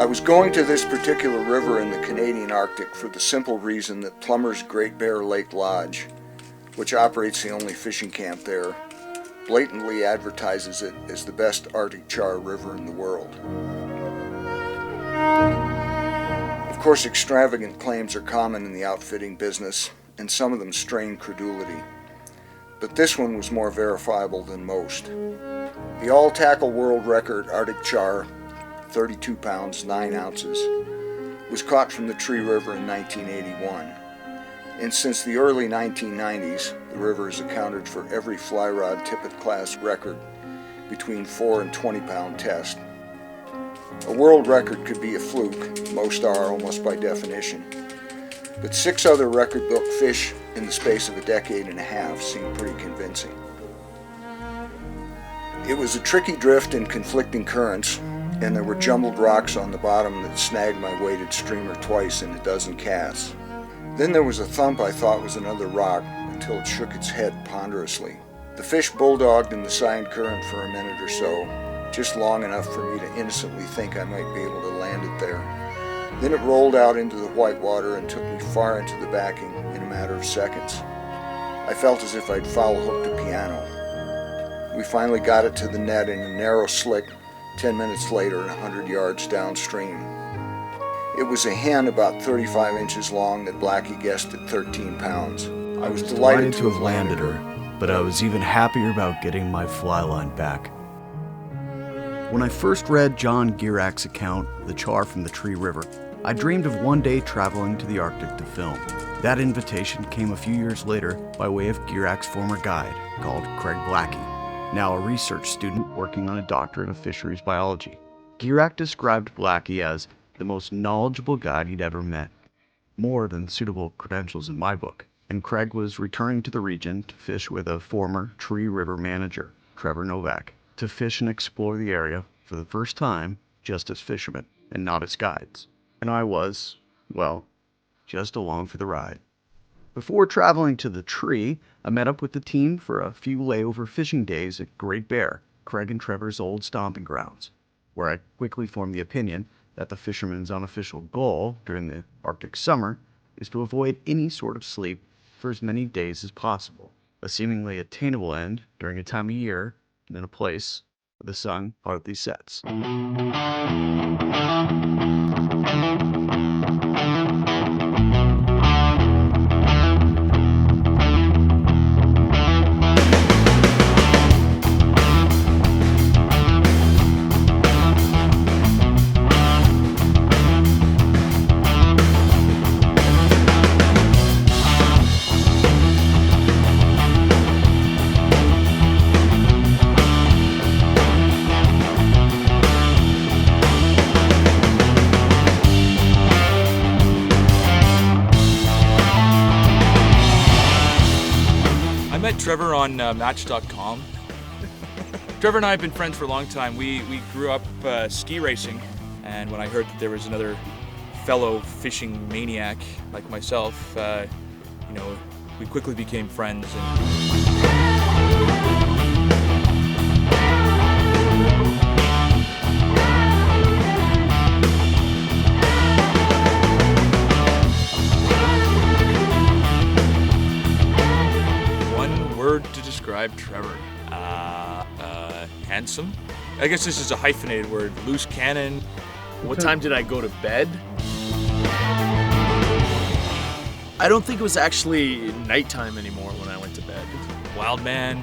was going to this particular river in the Canadian Arctic for the simple reason that Plummer's Great Bear Lake Lodge, which operates the only fishing camp there, blatantly advertises it as the best Arctic char river in the world. Of course, extravagant claims are common in the outfitting business, and some of them strain credulity. But this one was more verifiable than most. The all-tackle world record Arctic char, 32 pounds, 9 ounces, was caught from the Tree River in 1981. And since the early 1990s, the river has accounted for every fly rod tippet class record between 4 and 20 pound test. A world record could be a fluke, most are almost by definition, but 6 other record book fish in the space of a decade and a half seem pretty convincing. It was a tricky drift in conflicting currents, and there were jumbled rocks on the bottom that snagged my weighted streamer twice in a dozen casts. Then there was a thump I thought was another rock until it shook its head ponderously. The fish bulldogged in the sine current for a minute or so, just long enough for me to innocently think I might be able to land it there. Then it rolled out into the white water and took me far into the backing in a matter of seconds. I felt as if I'd foul-hooked a piano. We finally got it to the net in a narrow slick 10 minutes later and 100 yards downstream. It was a hen about 35 inches long that Blackie guessed at 13 pounds. I was delighted to have landed her, but I was even happier about getting my fly line back. When I first read John Gierach's account of the char from the Tree River, I dreamed of one day traveling to the Arctic to film. That invitation came a few years later by way of Gierach's former guide, called Craig Blackie, now a research student working on a doctorate of fisheries biology. Gierach described Blackie as the most knowledgeable guide he'd ever met, more than suitable credentials in my book, and Craig was returning to the region to fish with a former Tree River manager, Trevor Novak, to fish and explore the area for the first time just as fishermen and not as guides. And I was, well, just along for the ride. Before traveling to the Tree, I met up with the team for a few layover fishing days at Great Bear, Craig and Trevor's old stomping grounds, where I quickly formed the opinion that the fisherman's unofficial goal during the Arctic summer is to avoid any sort of sleep for as many days as possible, a seemingly attainable end during a time of year and in a place where the sun hardly sets. Trevor on Match.com. Trevor and I have been friends for a long time. We grew up ski racing, and when I heard that there was another fellow fishing maniac like myself, we quickly became friends. To describe Trevor, handsome. I guess this is a hyphenated word. Loose cannon. What time did I go to bed? I don't think it was actually nighttime anymore when I went to bed. Wild man.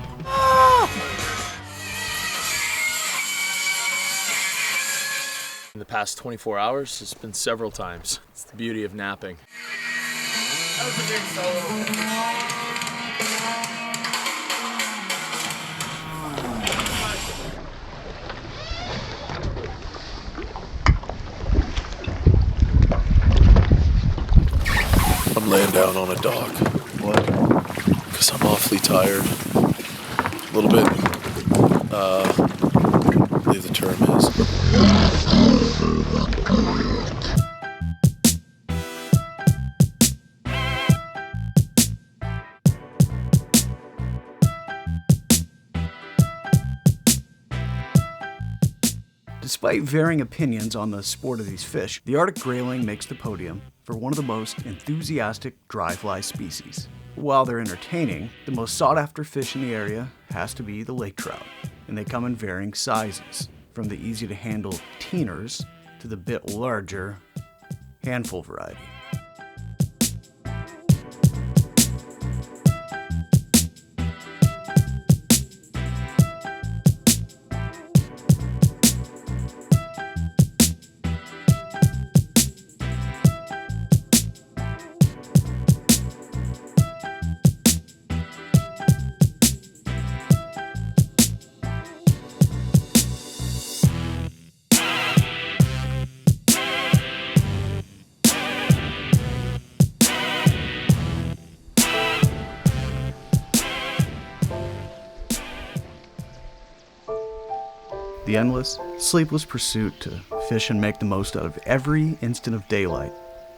In the past 24 hours, it's been several times. It's the beauty of napping. That was a big solo. I'm laying down on a dock. What? Because I'm awfully tired. A little bit, I believe the term is. Despite varying opinions on the sport of these fish, the Arctic grayling makes the podium for one of the most enthusiastic dry fly species. While they're entertaining, the most sought-after fish in the area has to be the lake trout, and they come in varying sizes, from the easy-to-handle teeners to the bit larger handful variety. The endless, sleepless pursuit to fish and make the most out of every instant of daylight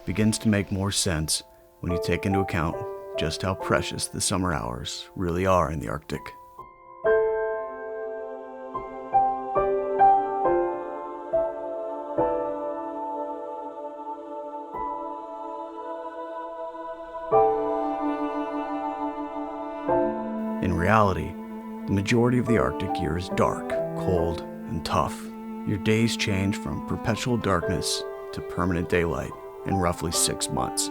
begins to make more sense when you take into account just how precious the summer hours really are in the Arctic. In reality, the majority of the Arctic year is dark, cold, and tough. Your days change from perpetual darkness to permanent daylight in roughly 6 months.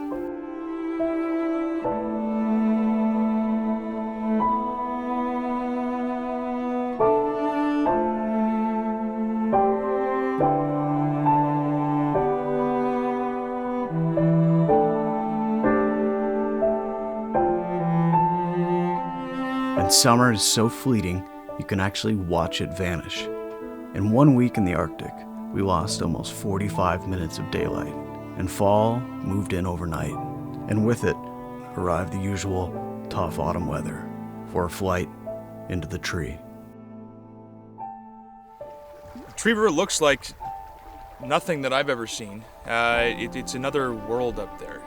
And summer is so fleeting, you can actually watch it vanish. In 1 week in the Arctic, we lost almost 45 minutes of daylight, and fall moved in overnight, and with it arrived the usual tough autumn weather for a flight into the tree. The Tree River looks like nothing that I've ever seen. It's another world up there.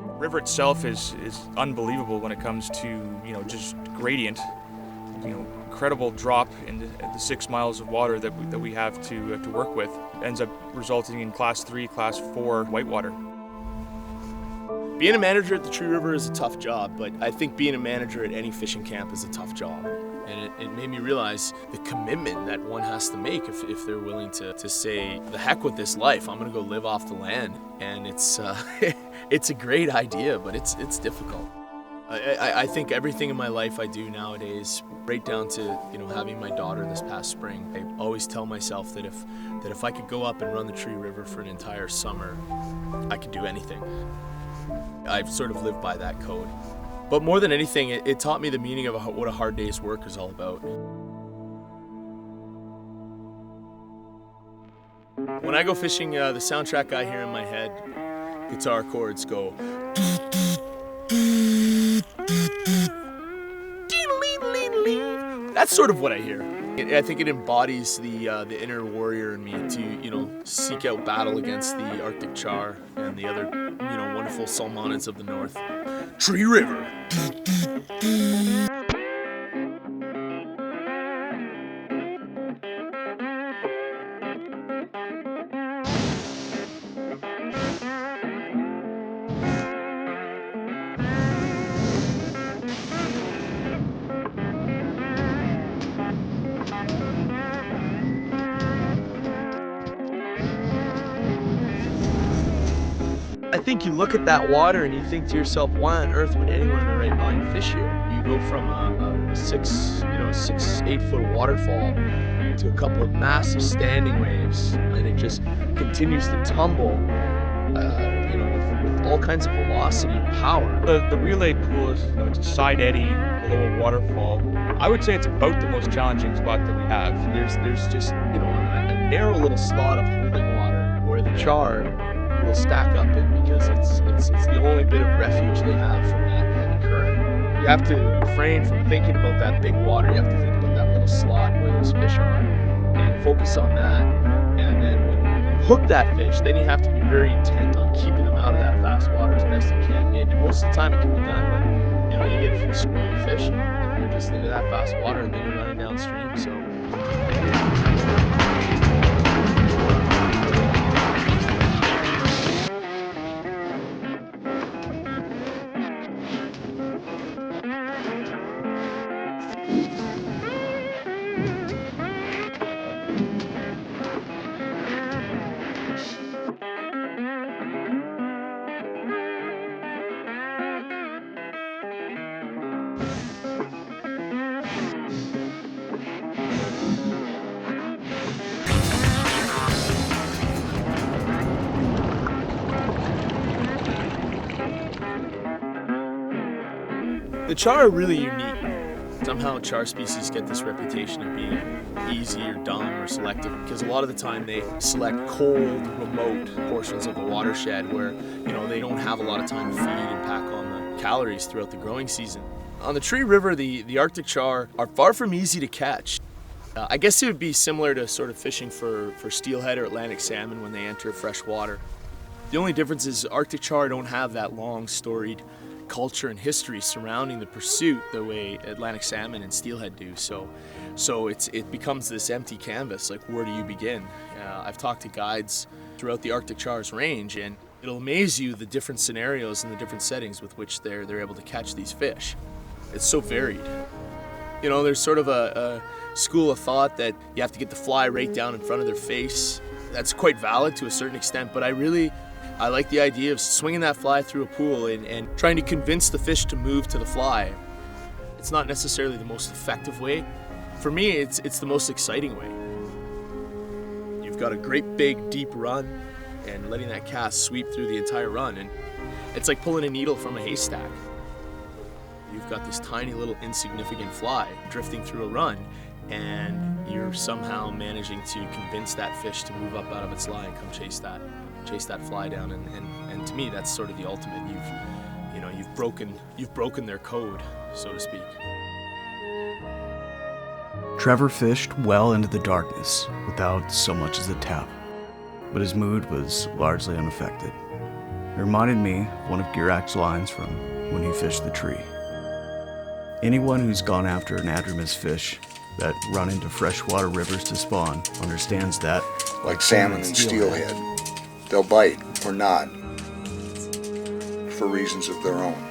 The river itself is unbelievable when it comes to, just gradient. Incredible drop in the 6 miles of water that we have to work with. Ends up resulting in Class 3, Class 4 whitewater. Being a manager at the Tree River is a tough job, but I think being a manager at any fishing camp is a tough job. And it made me realize the commitment that one has to make if they're willing to say, the heck with this life, I'm gonna go live off the land. And it's it's a great idea, but it's difficult. I think everything in my life I do nowadays, right down to having my daughter this past spring, I always tell myself that if I could go up and run the Tree River for an entire summer, I could do anything. I've sort of lived by that code. But more than anything, it taught me the meaning of what a hard day's work is all about. When I go fishing, the soundtrack I hear in my head, guitar chords go. That's sort of what I hear. I think it embodies the inner warrior in me to seek out battle against the Arctic char and the other wonderful salmonids of the north. Tree River. I think you look at that water and you think to yourself, why on earth would anyone in their right mind fish here? You go from a 8 foot waterfall to a couple of massive standing waves, and it just continues to tumble, with all kinds of velocity and power. The relay pool is, it's a side eddy below a waterfall. I would say it's about the most challenging spot that we have. There's just a narrow little slot of holding water where the char will stack up in, because it's the only bit of refuge they have from that heavy current. You have to refrain from thinking about that big water. You have to think about that little slot where those fish are and focus on that. And then when you hook that fish, then you have to be very intent on keeping them out of that fast water as best you can. And most of the time it can be done, but you get a few squirrely fish, You're just into that fast water and then you're running downstream. So the char are really unique. Somehow char species get this reputation of being easy or dumb or selective because a lot of the time they select cold, remote portions of the watershed where, they don't have a lot of time to feed and pack on the calories throughout the growing season. On the Tree River, the Arctic char are far from easy to catch. I guess it would be similar to sort of fishing for steelhead or Atlantic salmon when they enter fresh water. The only difference is Arctic char don't have that long storied culture and history surrounding the pursuit the way Atlantic salmon and steelhead do. So it becomes this empty canvas, like where do you begin? I've talked to guides throughout the Arctic char's range, and it'll amaze you the different scenarios and the different settings with which they're able to catch these fish. It's so varied. There's sort of a school of thought that you have to get the fly right down in front of their face. That's quite valid to a certain extent, but I like the idea of swinging that fly through a pool and trying to convince the fish to move to the fly. It's not necessarily the most effective way. For me, it's the most exciting way. You've got a great big deep run and letting that cast sweep through the entire run, and it's like pulling a needle from a haystack. You've got this tiny little insignificant fly drifting through a run, and you're somehow managing to convince that fish to move up out of its lie and come chase that fly down, and to me that's sort of the ultimate. You've broken their code, so to speak. Trevor fished well into the darkness without so much as a tap, but his mood was largely unaffected. It reminded me of one of Girak's lines from when he fished the tree. Anyone who's gone after anadromous fish that run into freshwater rivers to spawn understands that, like salmon and steelhead, they'll bite or not for reasons of their own.